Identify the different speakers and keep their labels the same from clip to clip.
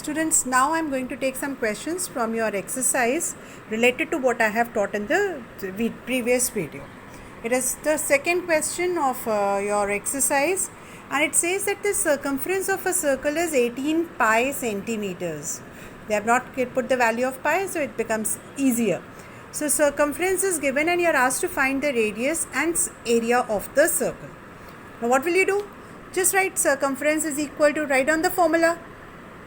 Speaker 1: Students, now I am going to take some questions from your exercise related to what I have taught in the previous video. It is the second question of your exercise, and it says that the circumference of a circle is 18 pi centimeters. They have not put the value of pi, so it becomes easier. So circumference is given and you are asked to find the radius and area of the circle. Now what will you do? Just write circumference is equal to, write down the formula.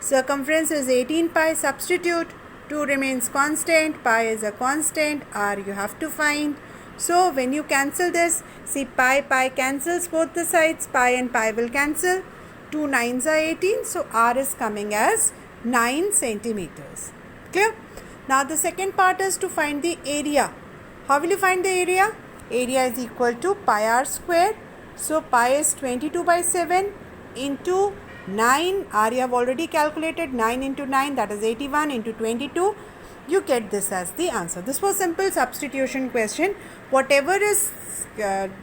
Speaker 1: Circumference is 18 pi, substitute, 2 remains constant, pi is a constant, r you have to find. So when you cancel this, see pi cancels both the sides, pi and pi will cancel, 2 9s are 18, so r is coming as 9 centimeters. Clear? Now the second part is to find the area. How will you find the area? Area is equal to pi r square. So pi is 22 by 7 into 9, r you have already calculated, 9 into 9 that is 81 into 22, you get this as the answer. This was simple substitution question. Whatever is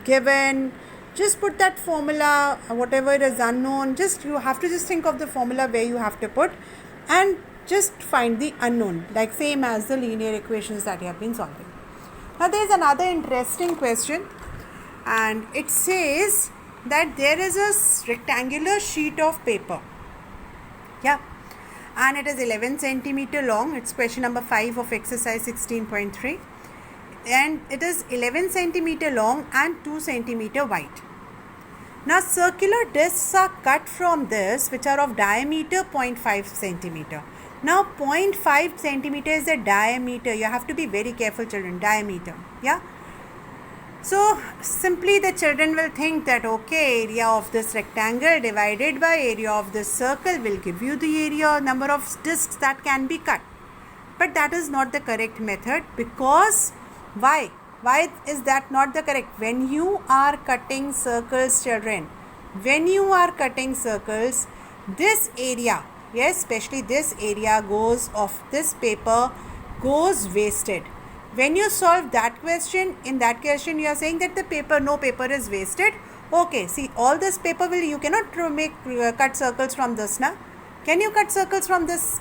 Speaker 1: given, just put that formula, whatever is unknown, you have to just think of the formula where you have to put and just find the unknown, like same as the linear equations that you have been solving. Now there is another interesting question, and it says that there is a rectangular sheet of paper, and it is 11 centimeter long. It's question number 5 of exercise 16.3, and it is 11 centimeter long and 2 centimeter wide. Now circular discs are cut from this which are of diameter 0.5 centimeter. Now 0.5 centimeter is the diameter. You have to be very careful, children. Diameter, So simply the children will think that okay, area of this rectangle divided by area of this circle will give you the area, number of discs that can be cut. But that is not the correct method, because why? Why is that not the correct? When you are cutting circles, children, when you are cutting circles, this area, especially this area goes of this paper goes wasted. When you solve that question, in that question you are saying that no paper is wasted. Okay, see, all this paper you cannot cut circles from this now. Can you cut circles from this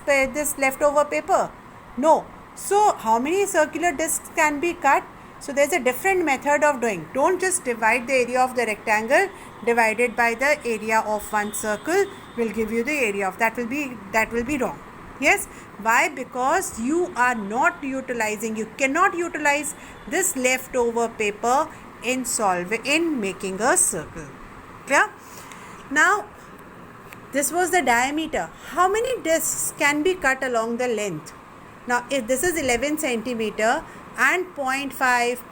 Speaker 1: leftover paper? No. So how many circular discs can be cut? So there is a different method of doing. Don't just divide the area of the rectangle divided by the area of one circle will give you the area of that will be wrong. Yes, why? Because you are not utilizing, you cannot utilize this leftover paper in making a circle. Clear? Now, this was the diameter. How many discs can be cut along the length? Now, if this is 11 centimeter and 0.5,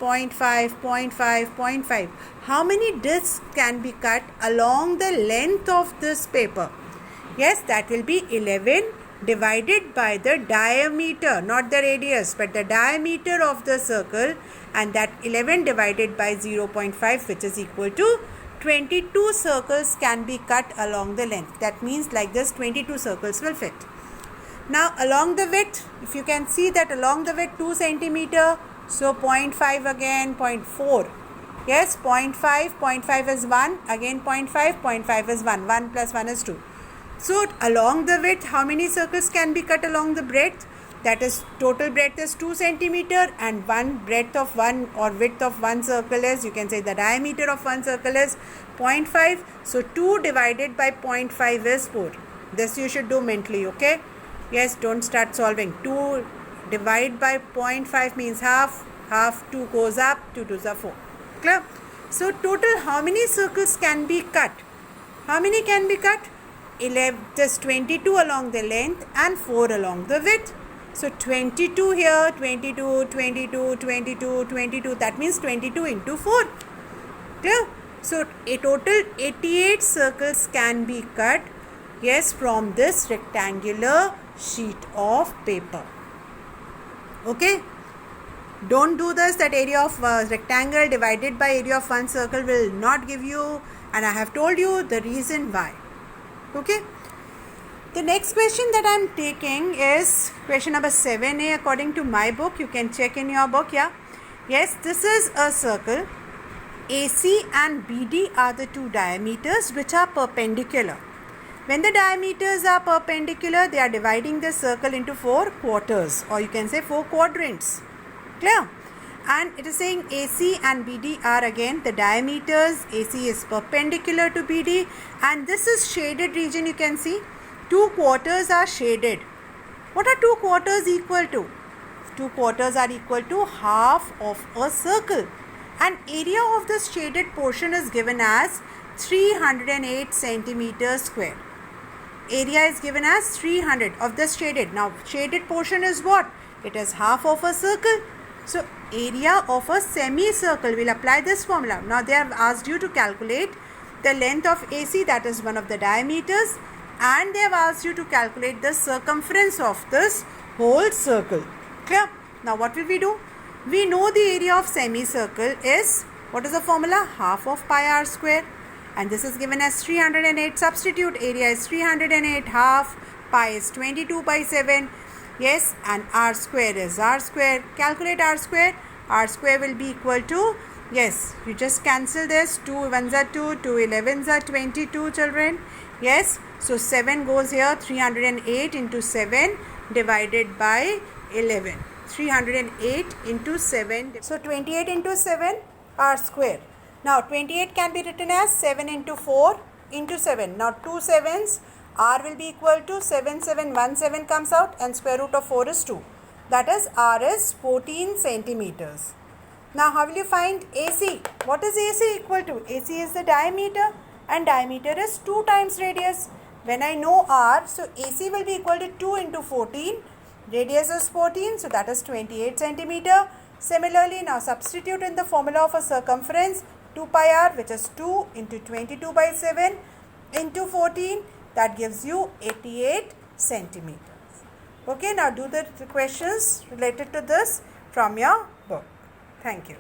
Speaker 1: 0.5, 0.5, 0.5, how many discs can be cut along the length of this paper? Yes, that will be 11 divided by the diameter, not the radius, but the diameter of the circle, and that 11 divided by 0.5, which is equal to 22 circles can be cut along the length. That means like this 22 circles will fit. Now along the width, if you can see that along the width 2 centimeter, so 0.5 again, 0.4. Yes, 0.5, 0.5 is 1, again 0.5, 0.5 is 1, 1 plus 1 is 2. So along the width, how many circles can be cut along the breadth? That is, total breadth is 2 centimeter, and width of one circle is, you can say the diameter of one circle is 0.5. So 2 divided by 0.5 is 4. This you should do mentally, okay? Yes, don't start solving. 2 divided by 0.5 means half, 2 goes up, 2 2s are 4. Clear? So total how many circles can be cut? How many can be cut? 11, just 22 along the length and 4 along the width. So 22 here, 22, 22, 22, 22. That means 22 into 4. Clear? So a total 88 circles can be cut, yes, from this rectangular sheet of paper. Okay? Don't do this, that area of rectangle divided by area of one circle will not give you, and I have told you the reason why. Okay, the next question that I am taking is question number 7a according to my book. You can check in your book. Yes, this is a circle. AC and BD are the two diameters which are perpendicular. When the diameters are perpendicular, they are dividing the circle into 4 quarters, or you can say 4 quadrants. Clear? And it is saying AC and BD are again the diameters. AC is perpendicular to BD, and this is shaded region. You can see 2 quarters are shaded. What are 2 quarters equal to? 2 quarters are equal to half of a circle, and area of the shaded portion is given as 308 centimeters square. Area is given as 300 of the shaded. Now shaded portion is what? It is half of a circle. So area of a semicircle, will apply this formula. Now they have asked you to calculate the length of AC, that is one of the diameters, and they have asked you to calculate the circumference of this whole circle. Clear? Now what will we do? We know the area of semicircle is, what is the formula? Half of pi r square, and this is given as 308. Substitute, area is 308, half, pi is 22 by 7. Yes, and r square is r square. Calculate r square. R square will be equal to, yes, you just cancel this. 2 1s are 2, 2 11s are 22, children. Yes, so 7 goes here. 308 into 7 divided by 11. 308 into 7. So 28 into 7, r square. Now 28 can be written as 7 into 4 into 7. Now 2 7s. R will be equal to 7, 7, 1, 7 comes out, and square root of 4 is 2. That is, R is 14 centimeters. Now, how will you find AC? What is AC equal to? AC is the diameter, and diameter is 2 times radius. When I know R, so AC will be equal to 2 into 14. Radius is 14, so that is 28 centimeter. Similarly, now substitute in the formula of a circumference, 2 pi r, which is 2 into 22 by 7 into 14. That gives you 88 centimeters. Okay, now do the questions related to this from your book. Thank you.